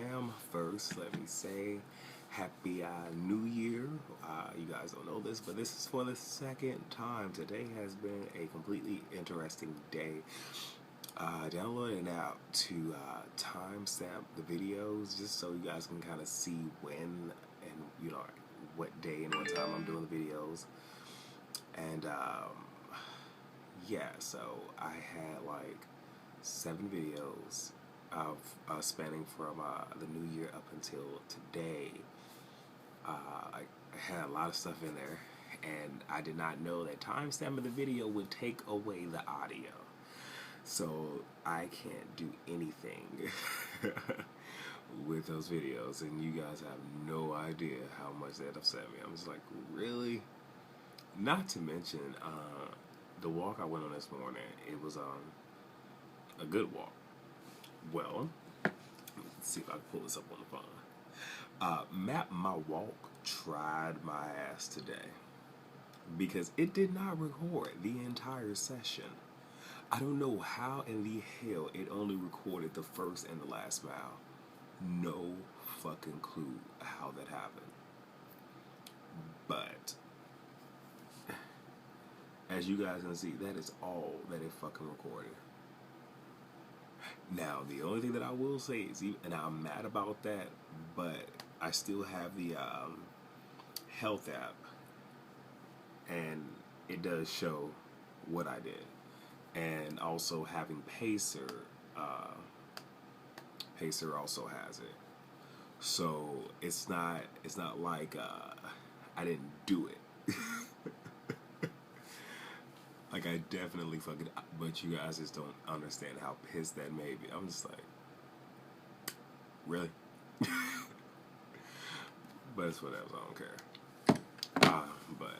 Sam. First, let me say Happy New Year. You guys don't know this, but this is for the second time. Today has been a completely interesting day. Download an app to timestamp the videos just so you guys can kind of see when and what day and what time I'm doing the videos. And yeah, so I had like 7 videos of spanning from the new year up until today. I had a lot of stuff in there, and I did not know that timestamping the video would take away the audio. So I can't do anything with those videos, and you guys have no idea how much that upset me. I'm just like, really? Not to mention, the walk I went on this morning, it was a good walk. Well, let's see if I can pull this up on the phone. Map My Walk tried my ass today because it did not record the entire session. I don't know how in the hell it only recorded the first and the last mile. No fucking clue how that happened. But as you guys can see, that is all that it fucking recorded. Now, the only thing that I will say is, and I'm mad about that, but I still have the health app, and it does show what I did. And also having Pacer, Pacer also has it. So it's not like I didn't do it. Like, I definitely fucking, but you guys just don't understand how pissed that made me. I'm just like, really? But it's whatever, I don't care. But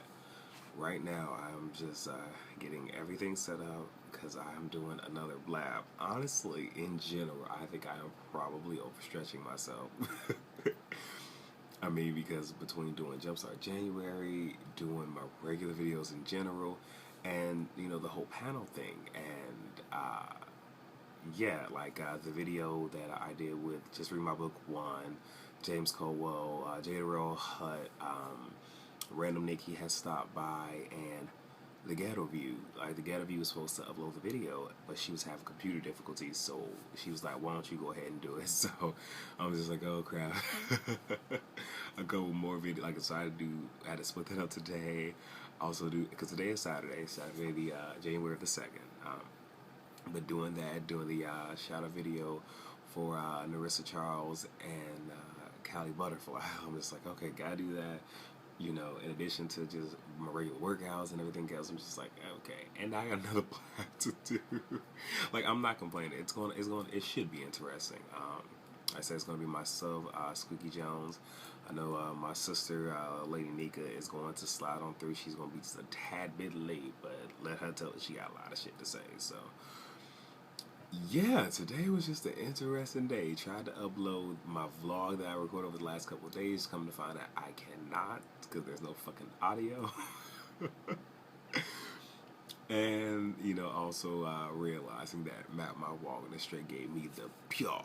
right now, I'm just getting everything set up because I'm doing another blab. Honestly, in general, I think I am probably overstretching myself. I mean, because between doing Jumpstart January, doing my regular videos in general, and the whole panel thing, and yeah, like the video that I did with Just Read My Book 1, James Colwell, Yarell, Random Nikki has stopped by, and the Ghetto View. Like, the Ghetto View was supposed to upload the video, but she was having computer difficulties, so she was like, why don't you go ahead and do it? So I was just like, oh crap. A couple more videos. Like, so I had to split that up today. Also because today is Saturday the January the 2nd. But doing the shout out video for Narissa Charles and Callie Butterfly. I'm just like, okay, gotta do that. In addition to just my regular workouts and everything else, I'm just like, okay. And I got another plan to do. Like, I'm not complaining. It should be interesting. I said it's gonna be myself, Squeaky Jones. I know my sister, Lady Nika, is going to slide on through. She's going to be just a tad bit late, but let her tell her she got a lot of shit to say. So, yeah, today was just an interesting day. Tried to upload my vlog that I recorded over the last couple of days. Come to find out I cannot because there's no fucking audio. And, also realizing that Map My Walk in the Straight gave me the pure.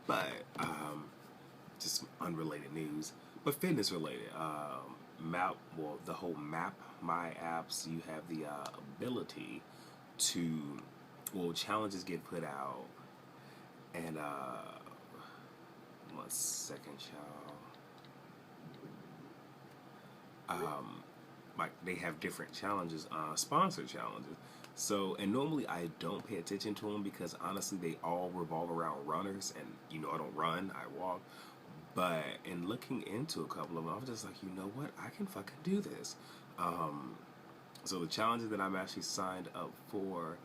But, just unrelated news, but fitness related. The whole Map My apps, you have the ability to, challenges get put out, and 1 second, y'all. Like, they have different challenges, sponsored challenges. So, and normally I don't pay attention to them because honestly they all revolve around runners, and I don't run, I walk. But in looking into a couple of them, I was just like, you know what? I can fucking do this. So the challenges that I'm actually signed up for,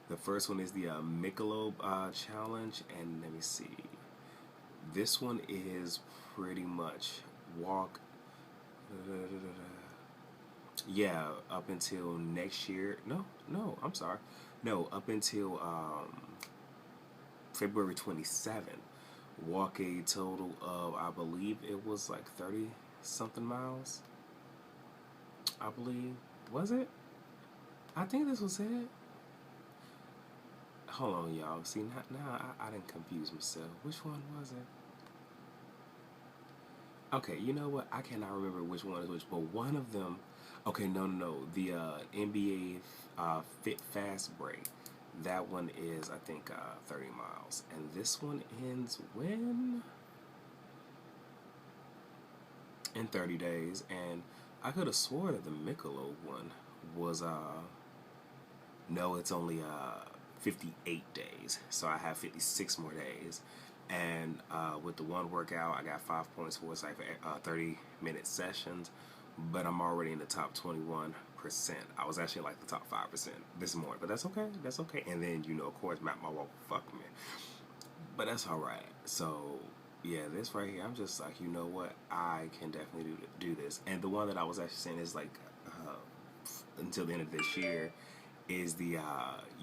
the first one is the Michelob challenge, and let me see. This one is pretty much walk. Yeah, up until next year. No, I'm sorry. No, up until February 27th. Walk a total of, I believe it was like 30 something miles. I believe. Was it? I think this was it. Hold on, y'all. See, now I didn't confuse myself. Which one was it? Okay, you know what? I cannot remember which one is which, but one of them. Okay, no. The NBA Fit Fast break. That one is, I think, 30 miles, and this one ends when in 30 days. And I could have swore that the Michelob one was no, it's only 58 days, so I have 56 more days. And with the one workout, I got 5 points for it's like 30-minute sessions, but I'm already in the top 21%. I was actually like the top 5% this morning, but that's okay. That's okay. And then of course, Matt my walk fuck me, but that's all right. So yeah, this right here, I'm just like, you know what, I can definitely do this. And the one that I was actually saying is like until the end of this year is the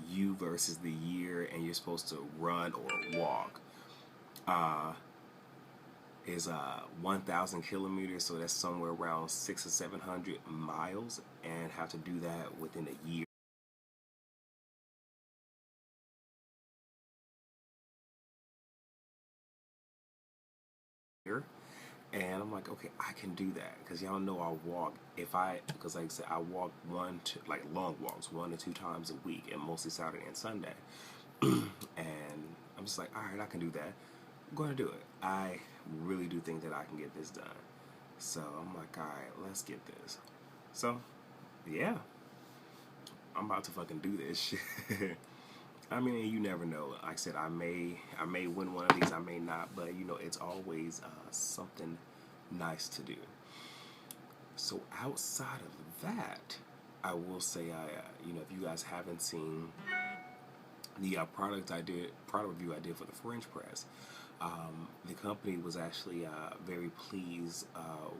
you versus the year, and you're supposed to run or walk. Uh, is 1,000 kilometers, so that's somewhere around 600 or 700 miles, and have to do that within a year. And I'm like, okay, I can do that because y'all know I walk. Because like I said, I walk like long walks 1 to 2 times a week, and mostly Saturday and Sunday. And I'm just like, all right, I can do that. I'm going to do it. I really do think that I can get this done. So I'm like, all right, let's get this. So, yeah, I'm about to fucking do this shit. I mean, you never know. Like I said, I may win one of these, I may not, but it's always something nice to do. So outside of that, I will say, if you guys haven't seen the product review I did for the French press, the company was actually very pleased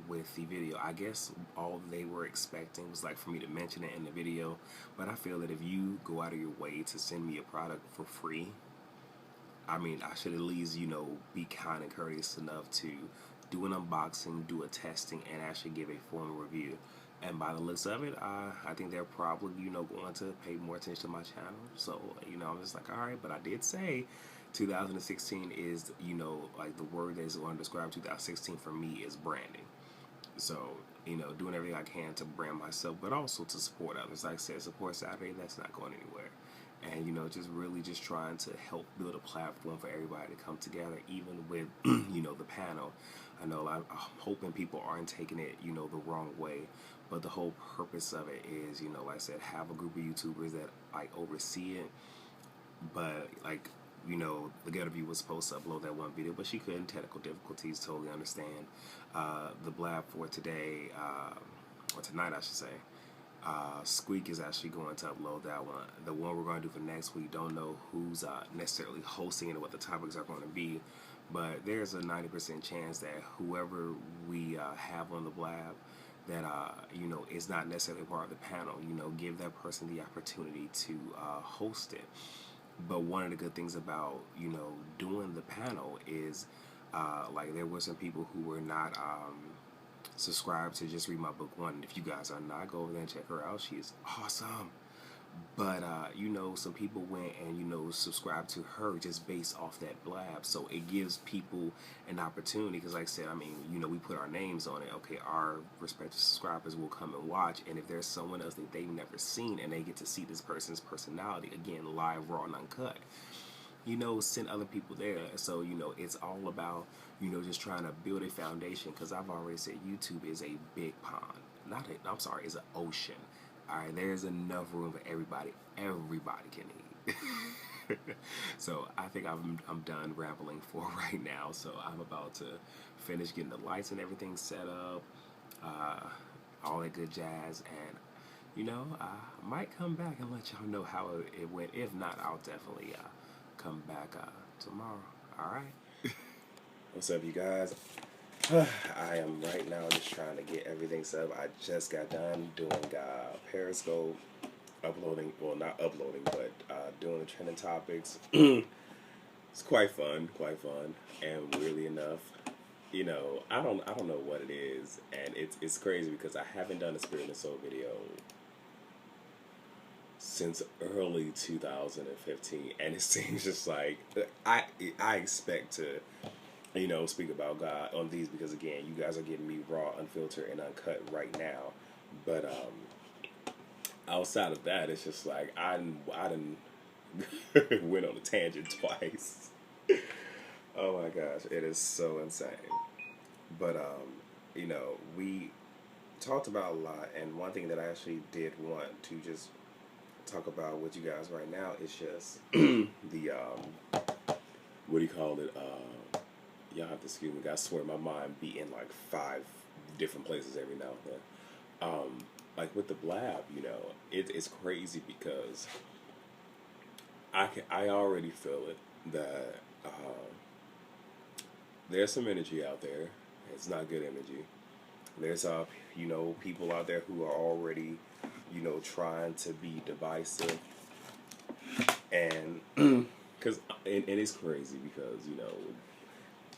with the video. I guess all they were expecting was like for me to mention it in the video, but I feel that if you go out of your way to send me a product for free, I mean, I should at least, be kind and courteous enough to do an unboxing, do a testing, and actually give a formal review. And by the looks of it, I think they're probably, going to pay more attention to my channel. So, I'm just like, all right, but I did say 2016 is, like the word that is going to describe 2016 for me is branding. So, doing everything I can to brand myself, but also to support others. Like I said, support Saturday, that's not going anywhere. And, just really just trying to help build a platform for everybody to come together, even with, the panel. I know I'm hoping people aren't taking it, the wrong way. But the whole purpose of it is, like I said, have a group of YouTubers that, like, oversee it. But, like, the Ghetto View was supposed to upload that one video, but she couldn't. Technical difficulties, totally understand. The blab for today, or tonight, I should say, Squeak is actually going to upload that one. The one we're going to do for next week, don't know who's necessarily hosting it or what the topics are going to be, but there's a 90% chance that whoever we have on the blab that is not necessarily part of the panel, give that person the opportunity to host it. But one of the good things about doing the panel is like there were some people who were not subscribed to Just Read My Book One. And if you guys are not, go over there and check her out. She is awesome. But some people went and subscribed to her just based off that blab. So it gives people an opportunity because, like I said, I mean, we put our names on it. Okay, our respective subscribers will come and watch, and if there's someone else that they've never seen and they get to see this person's personality again, live, raw, and uncut, send other people there. So it's all about just trying to build a foundation. Because I've already said YouTube is a big pond. I'm sorry, it's an ocean. All right, there's enough room for everybody. Everybody can eat. So I think I'm done rambling for right now. So I'm about to finish getting the lights and everything set up, all that good jazz, and I might come back and let y'all know how it went. If not, I'll definitely come back tomorrow. All right. What's up, you guys? I am right now just trying to get everything set up. I just got done doing Periscope, uploading, well, not uploading, but doing the trending topics. It's quite fun, and weirdly enough, I don't know what it is, and it's crazy because I haven't done a Spirit and Soul video since early 2015, and it seems just like I expect to speak about God on these because again, you guys are getting me raw, unfiltered, and uncut right now. But outside of that, it's just like I done went on a tangent twice. Oh my gosh, it is so insane. But we talked about a lot, and one thing that I actually did want to just talk about with you guys right now is just the what do you call it? Y'all have to excuse me. I swear my mind be in like 5 different places every now and then. Like with the blab, it's crazy because I already feel it that there's some energy out there. It's not good energy. There's people out there who are already trying to be divisive, and because and it's crazy because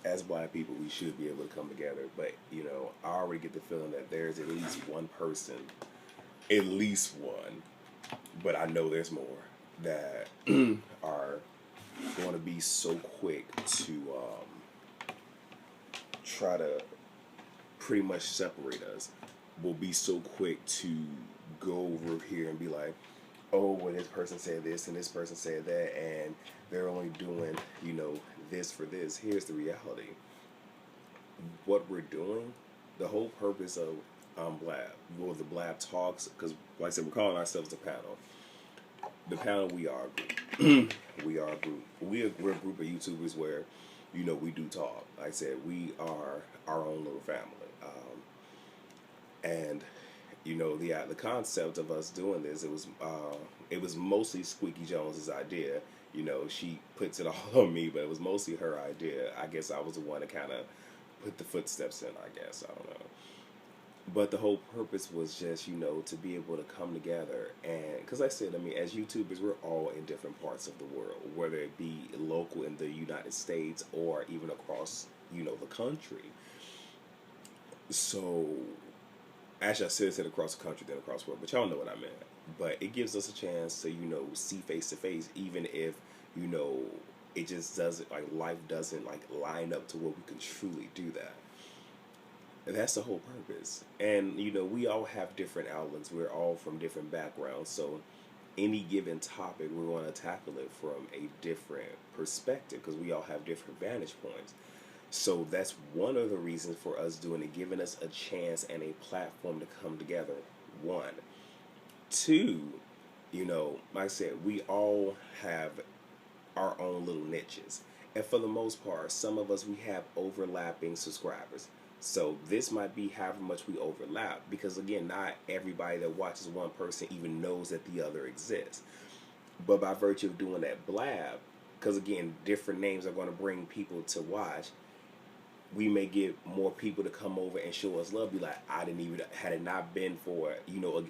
as black people we should be able to come together, but I already get the feeling that there's at least one person, at least one, but I know there's more that are going to be so quick to try to pretty much separate us, will be so quick to go over here and be like, oh, well, this person said this and this person said that, and they're only doing, this for this. Here's the reality. What we're doing, the whole purpose of Blab, well, the Blab Talks, because, like I said, we're calling ourselves a panel. The panel, we are a group. We are a group. We're a group of YouTubers where, we do talk. Like I said, we are our own little family. And the concept of us doing this, it was mostly Squeaky Jones's idea. She puts it all on me, but it was mostly her idea. I guess I was the one to kind of put the footsteps in, I guess. I don't know. But the whole purpose was just, to be able to come together. And because I said, as YouTubers, we're all in different parts of the world, whether it be local in the United States or even across, the country. So, actually, I said across the country, then across the world, but y'all know what I meant. But it gives us a chance to, see face to face, even if, it just doesn't, like, life doesn't, like, line up to where we can truly do that. And that's the whole purpose. And, we all have different outlets. We're all from different backgrounds. So, any given topic, we're going to tackle it from a different perspective because we all have different vantage points. So that's one of the reasons for us doing it, giving us a chance and a platform to come together. 1. 2, like I said, we all have our own little niches. And for the most part, some of us, we have overlapping subscribers. So this might be however much we overlap because, again, not everybody that watches one person even knows that the other exists. But by virtue of doing that blab, because, again, different names are going to bring people to watch, we may get more people to come over and show us love. Be like, I didn't even, had it not been for,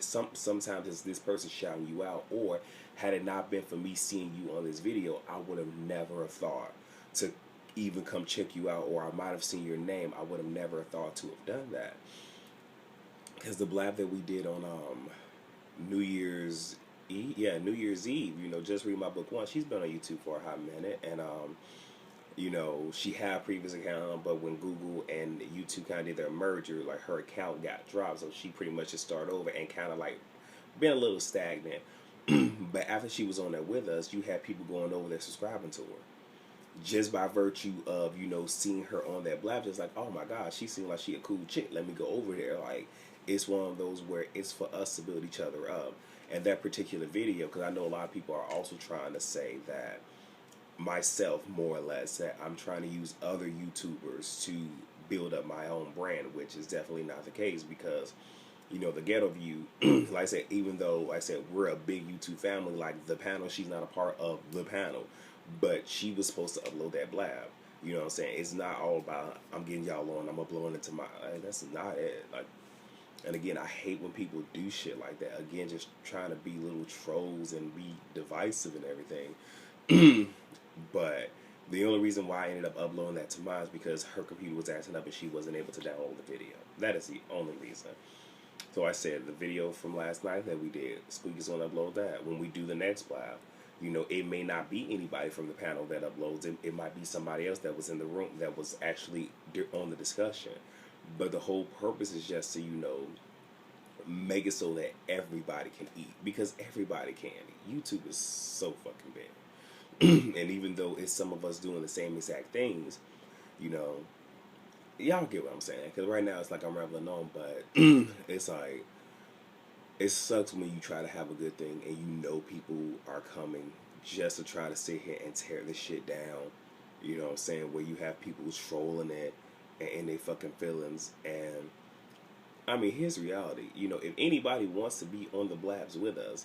sometimes it's this person shouting you out, or had it not been for me seeing you on this video, I would have never have thought to even come check you out, or I might have seen your name. I would have never thought to have done that. Because the blab that we did on New Year's Eve, just read my book once. She's been on YouTube for a hot minute, and she had a previous account, but when Google and YouTube kind of did their merger, like her account got dropped, so she pretty much just started over and kind of like been a little stagnant. But after she was on there with us, you had people going over there subscribing to her. Just by virtue of, seeing her on that blab, just like, oh my gosh, she seemed like she a cool chick. Let me go over there. Like, it's one of those where it's for us to build each other up. And that particular video, because I know a lot of people are also trying to say that, myself more or less, that I'm trying to use other YouTubers to build up my own brand, which is definitely not the case because, the Ghetto View, like I said, even though I said we're a big YouTube family, like the panel, she's not a part of the panel. But she was supposed to upload that blab. You know what I'm saying? It's not all about, I'm getting y'all on, I'm uploading it to my, that's not it. Like, and again, I hate when people do shit like that. Again, just trying to be little trolls and be divisive and everything. But the only reason why I ended up uploading that to mine is because her computer was acting up and she wasn't able to download the video. That is the only reason. So I said the video from last night that we did, Squeaky's gonna upload that when we do the next blab. You know, it may not be anybody from the panel that uploads. It might be somebody else that was in the room that was actually on the discussion. But the whole purpose is just to, you know, make it so that everybody can eat, because everybody can. YouTube is so fucking big. And even though it's some of us doing the same exact things, you know, y'all get what I'm saying. Because right now it's like I'm rambling on, but it's like, it sucks when you try to have a good thing and you know people are coming just to try to sit here and tear this shit down. You know what I'm saying? Where you have people trolling it and in their fucking feelings. And I mean, here's the reality. You know, if anybody wants to be on the Blabs with us,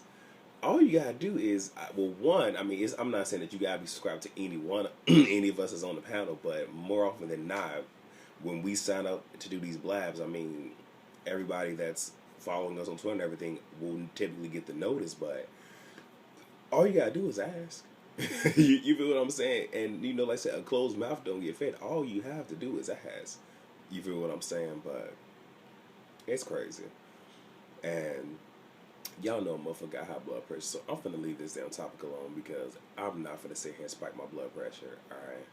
all you gotta do is, well, one, I mean, I'm not saying that you gotta be subscribed to any one, any of us is on the panel, but more often than not, when we sign up to do these Blabs, I mean, everybody that's following us on Twitter and everything will typically get the notice, but all you gotta do is ask. You feel what I'm saying? And you know, like I said, a closed mouth don't get fed. All you have to do is ask. You feel what I'm saying? But it's crazy. And y'all know a motherfucker got high blood pressure, so I'm finna leave this damn topic alone because I'm not finna sit here and spike my blood pressure, alright?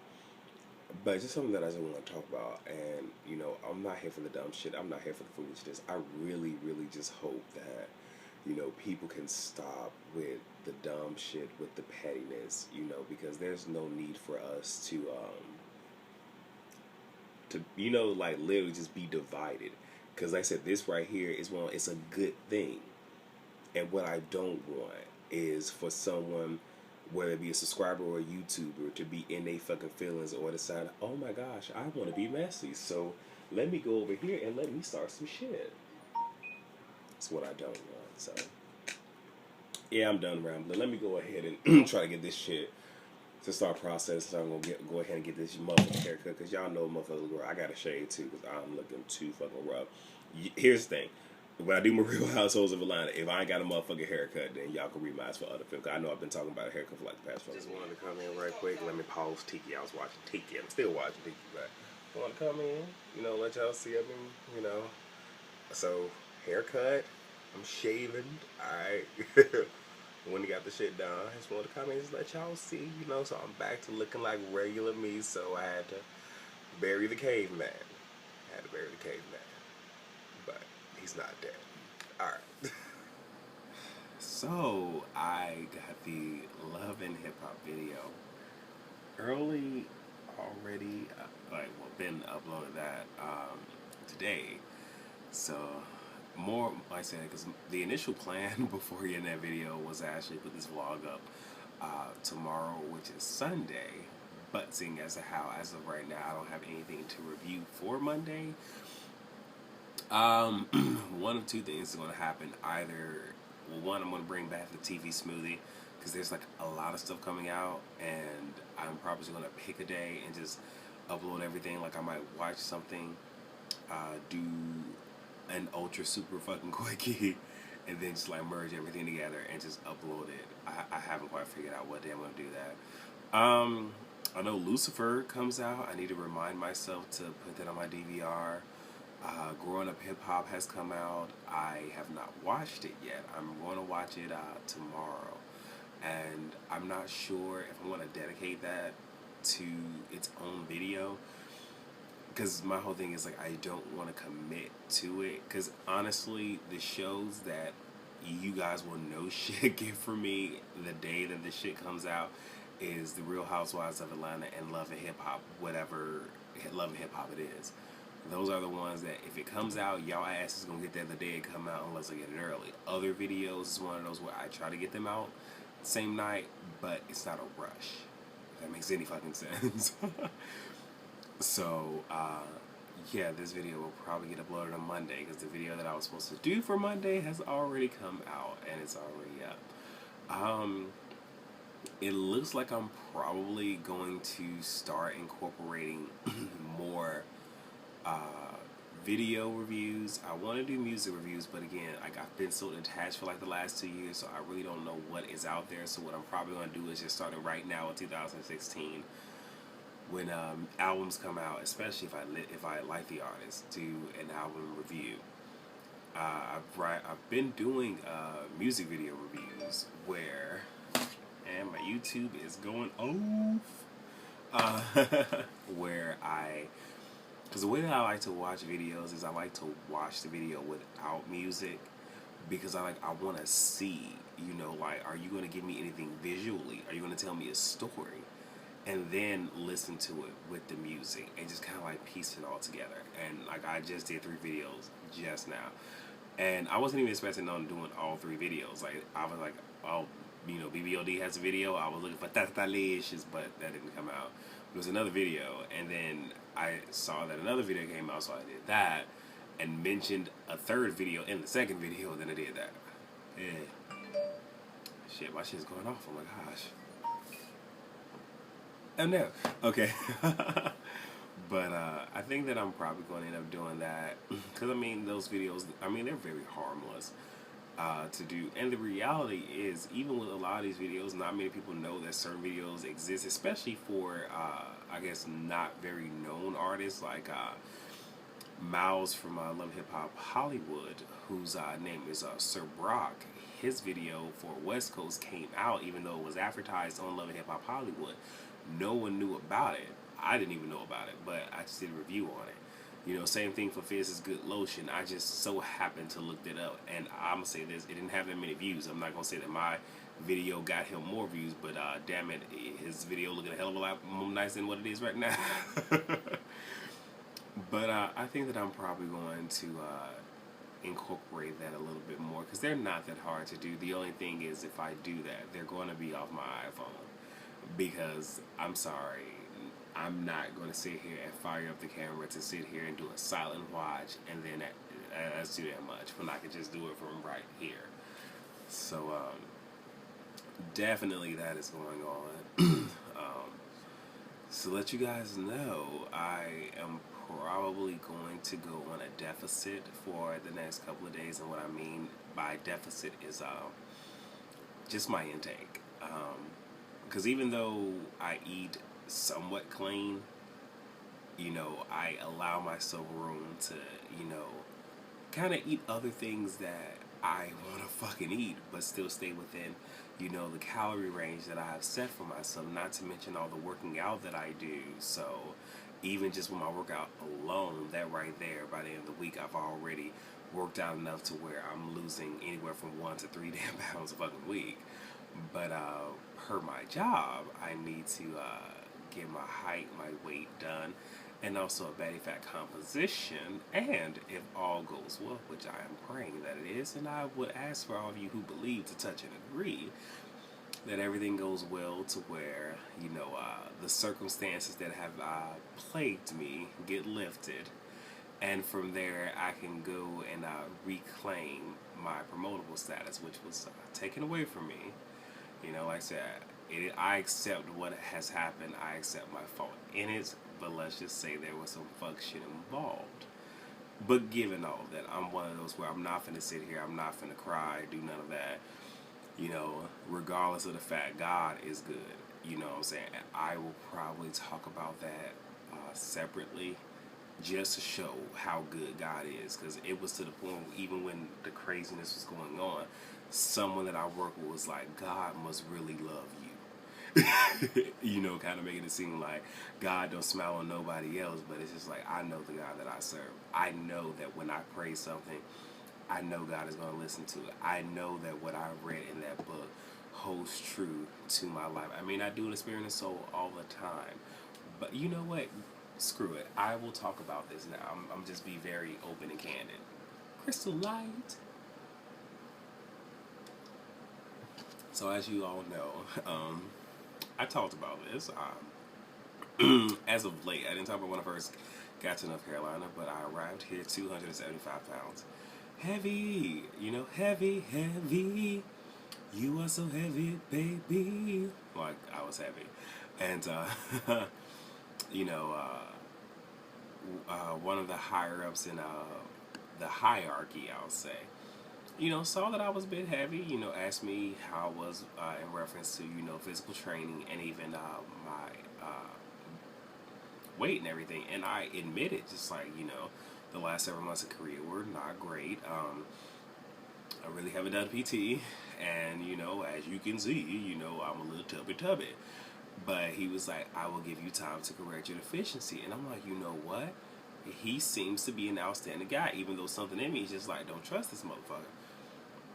But just something that I just want to talk about, and, you know, I'm not here for the dumb shit, I'm not here for the foolishness. I really, really just hope that, you know, people can stop with the dumb shit, with the pettiness, you know, because there's no need for us to you know, like, literally just be divided. Because like I said, this right here is it's a good thing. And what I don't want is for someone, whether it be a subscriber or a YouTuber, to be in their fucking feelings or decide, oh my gosh, I want to be messy, so let me go over here and let me start some shit. That's what I don't want. So yeah, I'm done rambling. Let me go ahead and try to get this shit to start processing. So I'm gonna go ahead and get this motherfucking haircut, because y'all know motherfuckers, I got a shade too, because I'm looking too fucking rough. Here's the thing. When I do my Real Households of Atlanta, if I ain't got a motherfucking haircut, then y'all can read my ass for other films. I know I've been talking about a haircut for like the past 4 Just wanted to come in right quick. Let me pause Tiki. I was watching Tiki. I'm still watching Tiki, but I want to come in, you know, let y'all see. I mean, you know. So, haircut. I'm shaving. Alright. When he got the shit done, I just wanted to come in and just let y'all see, you know. So I'm back to looking like regular me, so I had to bury the caveman. But he's not dead. Alright. So, I got the Love and Hip Hop video early already, been uploaded that today. So, more, like I said, because the initial plan before getting that video was to actually put this vlog up tomorrow, which is Sunday. But seeing as how, as of right now, I don't have anything to review for Monday, one of two things is going to happen. Either, well, one, I'm going to bring back the TV smoothie, because there's like a lot of stuff coming out, and I'm probably just going to pick a day and just upload everything. Like, I might watch something, do an ultra super fucking quickie, and then just like merge everything together and just upload it. I haven't quite figured out what day I'm going to do that. I know Lucifer comes out. I need to remind myself to put that on my DVR. Growing Up Hip Hop has come out. I have not watched it yet. I'm going to watch it tomorrow, and I'm not sure if I'm going to dedicate that to its own video, because my whole thing is like, I don't want to commit to it, because honestly, the shows that you guys will know shit get from me the day that the shit comes out is The Real Housewives of Atlanta and Love and Hip Hop, whatever Love and Hip Hop it is. Those are the ones that if it comes out, y'all ass is going to get that the day it come out, unless I get it early. Other videos is one of those where I try to get them out same night, but it's not a rush. If that makes any fucking sense. So, yeah, this video will probably get uploaded on Monday, because the video that I was supposed to do for Monday has already come out, and it's already up. It looks like I'm probably going to start incorporating more video reviews. I want to do music reviews, but again, like, I've been so detached for like the last 2 years, so I really don't know what is out there. So what I'm probably going to do is just starting right now in 2016, when albums come out, especially if I like the artist, do an album review. I've been doing music video reviews where, and my YouTube is going off. Uh, where because the way that I like to watch videos is I like to watch the video without music, because I want to see, like, are you going to give me anything visually? Are you going to tell me a story? And then listen to it with the music and just kind of like piece it all together. And like, I just did 3 videos just now, and I wasn't even expecting on doing all 3 videos. Like, I was like, oh, BBOD has a video. I was looking for Tatalicious, but that didn't come out. It was another video, and then I saw that another video came out, so I did that and mentioned a 3rd video in the 2nd video, and then I did that. Yeah. Shit, my shit's going off. Oh my gosh. Oh no. Okay. But I think that I'm probably going to end up doing that, because I mean, those videos, I mean, they're very harmless to do. And the reality is, even with a lot of these videos, not many people know that certain videos exist, especially for I guess not very known artists like Miles from Love Hip Hop Hollywood, whose name is Sir Bragg. His video for West Coast came out even though it was advertised on Love Hip Hop Hollywood. No one knew about it. I didn't even know about it, but I just did a review on it. Same thing for Fizz's Good Lotion. I just so happened to look it up, and I'm gonna say this: it didn't have that many views. I'm not gonna say that my video got him more views, but damn it, his video looking a hell of a lot more nice than what it is right now. But I think that I'm probably going to incorporate that a little bit more, because they're not that hard to do. The only thing is, if I do that, they're going to be off my iPhone, because I'm sorry, I'm not going to sit here and fire up the camera to sit here and do a silent watch, and then that's too damn much when I can just do it from right here. So definitely that is going on. So let you guys know, I am probably going to go on a deficit for the next couple of days, and what I mean by deficit is just my intake. Because even though I eat somewhat clean, I allow myself room to, kind of eat other things that I want to fucking eat, but still stay within, the calorie range that I have set for myself, not to mention all the working out that I do. So even just with my workout alone, that right there, by the end of the week, I've already worked out enough to where I'm losing anywhere from 1 to 3 damn pounds a fucking week. But per my job, I need to get my height, my weight done, and also a body fat composition. And if all goes well, which I am praying that it is, and I would ask for all of you who believe to touch and agree that everything goes well, to where the circumstances that have plagued me get lifted, and from there I can go and reclaim my promotable status, which was taken away from me. Like I said, I accept what has happened. I accept my fault in it, but let's just say there was some fuck shit involved. But given all of that, I'm one of those where I'm not finna sit here, I'm not finna cry, do none of that. Regardless of the fact, God is good. You know what I'm saying? And I will probably talk about that separately, just to show how good God is. Because it was to the point where even when the craziness was going on, someone that I work with was like, God must really love you. Kind of making it seem like God don't smile on nobody else, but it's just like, I know the God that I serve. I know that when I pray something, I know God is going to listen to it. I know that what I read in that book holds true to my life. I mean, I do it in spirit and soul all the time, but you know what? Screw it. I will talk about this now. I'm just be very open and candid. Crystal Light. So as you all know, I talked about this as of late. I didn't talk about when I first got to North Carolina, but I arrived here 275 pounds. Heavy, heavy, heavy. You are so heavy, baby. Like, I was heavy. And, one of the higher-ups in the hierarchy, I'll say, saw that I was a bit heavy, asked me how I was in reference to, physical training and even my weight and everything. And I admitted, just like, the last several months of career were not great. I really haven't done PT, And, you know, as you can see, you know, I'm a little tubby. But he was like, I will give you time to correct your deficiency. And I'm like, you know what? He seems to be an outstanding guy, even though something in me is just like, don't trust this motherfucker.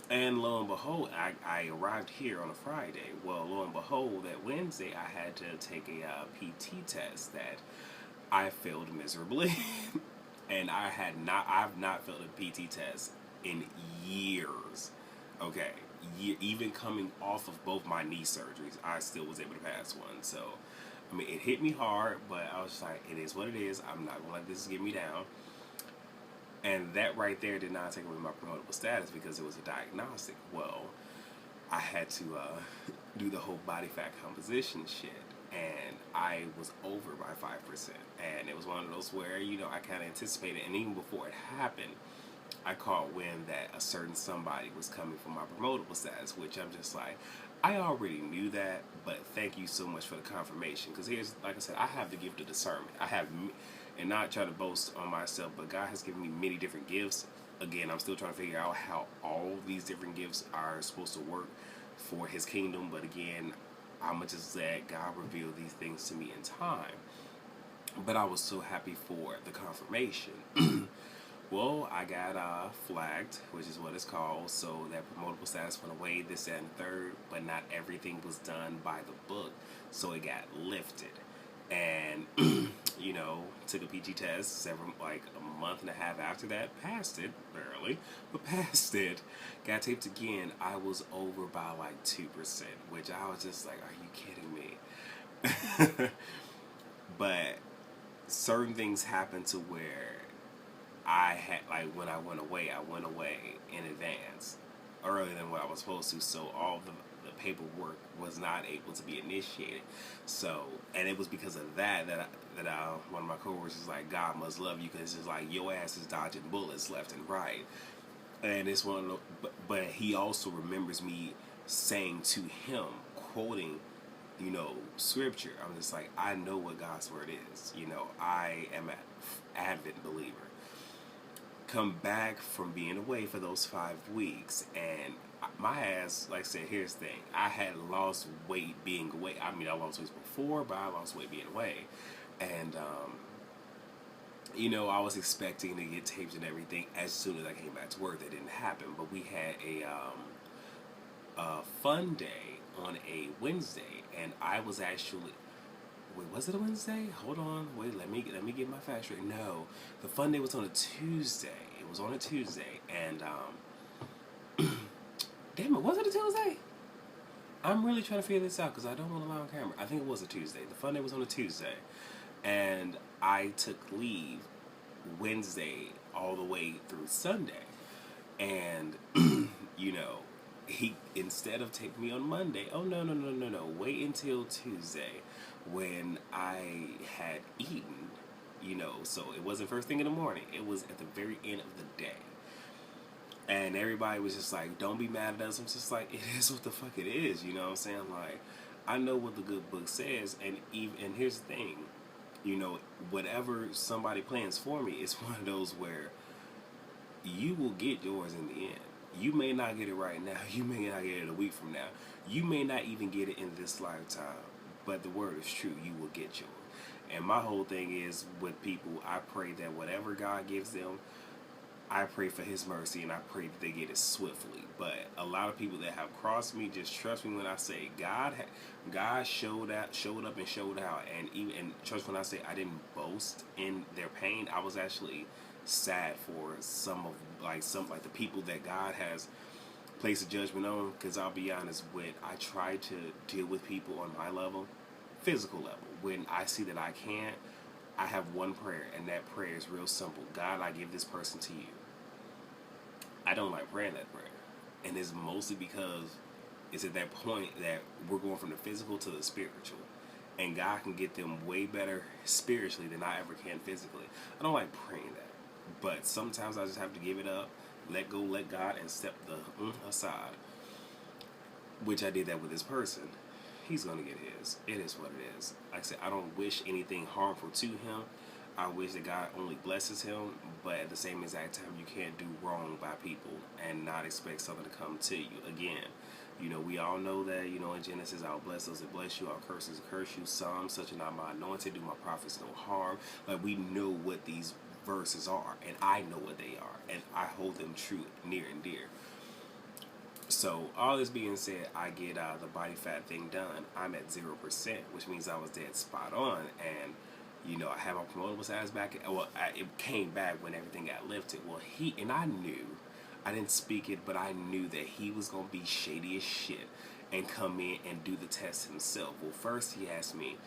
And lo and behold, I arrived here on a Friday. Well, lo and behold, that Wednesday I had to take a PT test that I failed miserably. And I've not failed a PT test in years. Okay, even coming off of both my knee surgeries, I still was able to pass one. So, I mean, it hit me hard, but I was just like, it is what it is. I'm not gonna let this get me down. And that right there did not take away my promotable status because it was a diagnostic. Well, I had to do the whole body fat composition shit, and I was over by 5%. And it was one of those where, you know, I kind of anticipated, and even before it happened, I caught wind that a certain somebody was coming for my promotable status, which I'm just like, I already knew that, but thank you so much for the confirmation. Because here's, like I said, I have the gift of discernment. I have, and not try to boast on myself, but God has given me many different gifts. Again, I'm still trying to figure out how all these different gifts are supposed to work for His kingdom. But again, I'm going to just let God reveal these things to me in time. But I was so happy for the confirmation. Well, I got flagged, which is what it's called, so that promotable status went away, this, that, and third, but not everything was done by the book, so it got lifted. And, you know, took a PT test like a month and a half after that, passed it, barely, but passed it, got taped again. I was over by like 2%, which I was just like, are you kidding me? But certain things happened to where I had, like, when I went away in advance, earlier than what I was supposed to, so all the paperwork was not able to be initiated. So, and it was because of that one of my coworkers was like, God must love you, because it's like, your ass is dodging bullets left and right. And it's one of the, but he also remembers me saying to him, quoting, you know, scripture. I'm just like, I know what God's word is. You know, I am an avid believer. Come back from being away for those 5 weeks, and my ass, like I said, here's the thing, I had lost weight being away. I mean, I lost weight before, but I lost weight being away. And you know, I was expecting to get taped and everything as soon as I came back to work. That didn't happen, but we had a fun day on a Wednesday, and I was actually, wait, was it a Wednesday? Hold on, wait, let me get my facts straight. No, the fun day was on a Tuesday. It was on a Tuesday, and damn it, was it a Tuesday? I'm really trying to figure this out because I don't want to lie on camera. I think it was a Tuesday. The fun day was on a Tuesday, and I took leave Wednesday all the way through Sunday, and you know, he, instead of taking me on Monday, oh no, wait until Tuesday when I had eaten, you know, so it wasn't first thing in the morning, it was at the very end of the day. And everybody was just like, don't be mad at us. I'm just like, it is what the fuck it is, you know what I'm saying? Like, I know what the good book says, and here's the thing, you know, whatever somebody plans for me, it's one of those where you will get yours in the end. You may not get it right now. You may not get it a week from now. You may not even get it in this lifetime. But the word is true. You will get yours. And my whole thing is with people, I pray that whatever God gives them, I pray for His mercy, and I pray that they get it swiftly. But a lot of people that have crossed me, just trust me when I say God showed up and showed out. And trust when I say I didn't boast in their pain. I was actually sad for some of the people that God has placed a judgment on, because I'll be honest, when I try to deal with people on my level, physical level, when I see that I can't, I have one prayer, and that prayer is real simple. God, I give this person to you. I don't like praying that prayer, and it's mostly because it's at that point that we're going from the physical to the spiritual, and God can get them way better spiritually than I ever can physically. I don't like praying that. But sometimes I just have to give it up, let go, let God, and step the aside. Which I did that with this person. He's going to get his. It is what it is. Like I said, I don't wish anything harmful to him. I wish that God only blesses him, but at the same exact time, you can't do wrong by people and not expect something to come to you. Again, we all know that, in Genesis, I'll bless those that bless you, I'll curse those that curse you. Psalms, such are not my anointed, do my prophets no harm. Like, we know what these verses are, and I know what they are, and I hold them true, near and dear. So, all this being said, I get the body fat thing done. I'm at 0%, which means I was dead spot on, and I had my promotable status back. Well, it came back when everything got lifted. Well, I knew, I didn't speak it, but I knew that he was going to be shady as shit and come in and do the test himself. Well, first he asked me,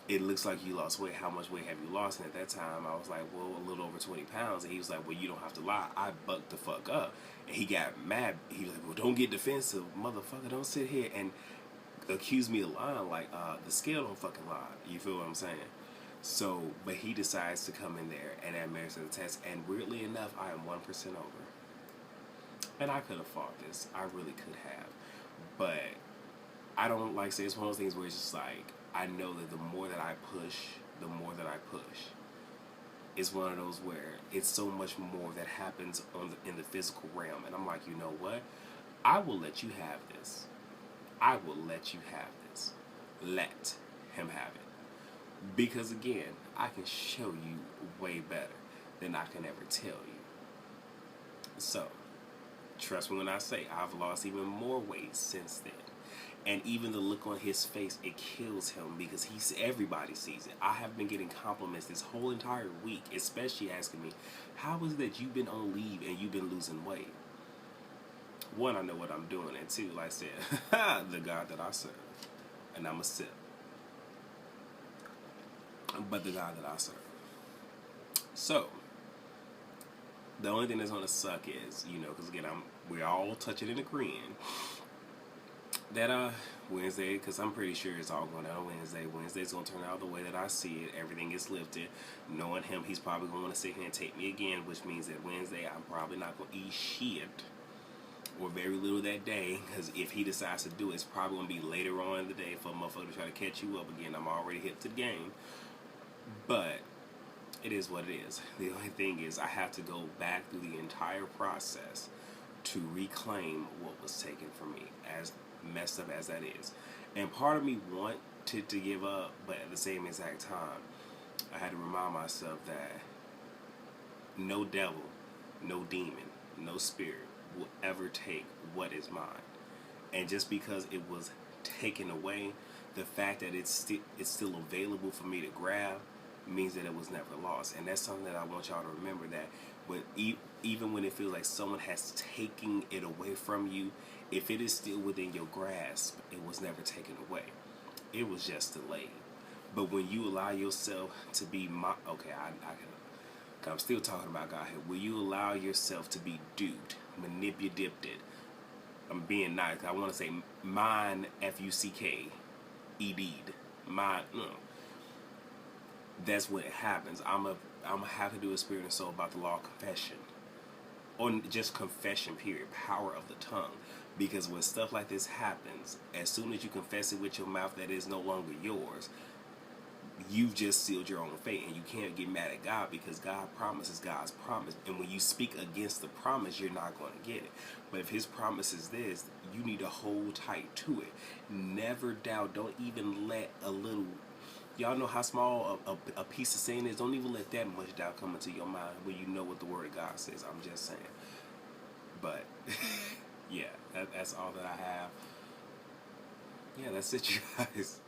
it looks like you lost weight. How much weight have you lost? And at that time, I was like, well, a little over 20 pounds. And he was like, well, you don't have to lie. I bucked the fuck up. And he got mad. He was like, well, don't get defensive. Motherfucker, don't sit here and accuse me of lying. Like, the scale don't fucking lie. You feel what I'm saying? So, but he decides to come in there and administer the test, and weirdly enough, I am 1% over. And I could have fought this. I really could have. But I don't like say it's one of those things where it's just like, I know that the more that I push, the more that I push. It's one of those where it's so much more that happens in the physical realm. And I'm like, you know what? I will let you have this. I will let you have this. Let him have it. Because again, I can show you way better than I can ever tell you. So, trust me when I say I've lost even more weight since then. And even the look on his face, it kills him because everybody sees it. I have been getting compliments this whole entire week, especially asking me, how is it that you've been on leave and you've been losing weight? One, I know what I'm doing, and two, like I said, the God that I serve. And I'm a sip. But the God that I serve. So, the only thing that's going to suck is, because again, we're all touching and agreeing that Wednesday, because I'm pretty sure it's all going down on Wednesday. Wednesday's going to turn out the way that I see it. Everything gets lifted. Knowing him, he's probably going to want to sit here and take me again, which means that Wednesday I'm probably not going to eat shit or very little that day, because if he decides to do it, it's probably going to be later on in the day for a motherfucker to try to catch you up again. I'm already hip to the game. But it is what it is. The only thing is I have to go back through the entire process to reclaim what was taken from me, as messed up as that is. And part of me wanted to give up, but at the same exact time, I had to remind myself that no devil, no demon, no spirit will ever take what is mine. And just because it was taken away, the fact that it's still available for me to grab means that it was never lost. And that's something that I want y'all to remember, that when even when it feels like someone has taken it away from you, if it is still within your grasp, it was never taken away. It was just delayed. But when you allow yourself to be I'm still talking about God here. Will you allow yourself to be duped, manipulated? I'm being nice. I want to say mind, F-U-C-K-E-D. Mind, That's what happens. I'm gonna have to do a spirit and soul about the law of confession. Or just confession, period. Power of the tongue. Because when stuff like this happens, as soon as you confess it with your mouth that it is no longer yours, you've just sealed your own fate, and you can't get mad at God, because God promises God's promise. And when you speak against the promise, you're not going to get it. But if his promise is this, you need to hold tight to it. Never doubt. Don't even let a little... Y'all know how small a piece of sin is. Don't even let that much doubt come into your mind when you know what the word of God says. I'm just saying. But, yeah, that's all that I have. Yeah, that's it, you guys.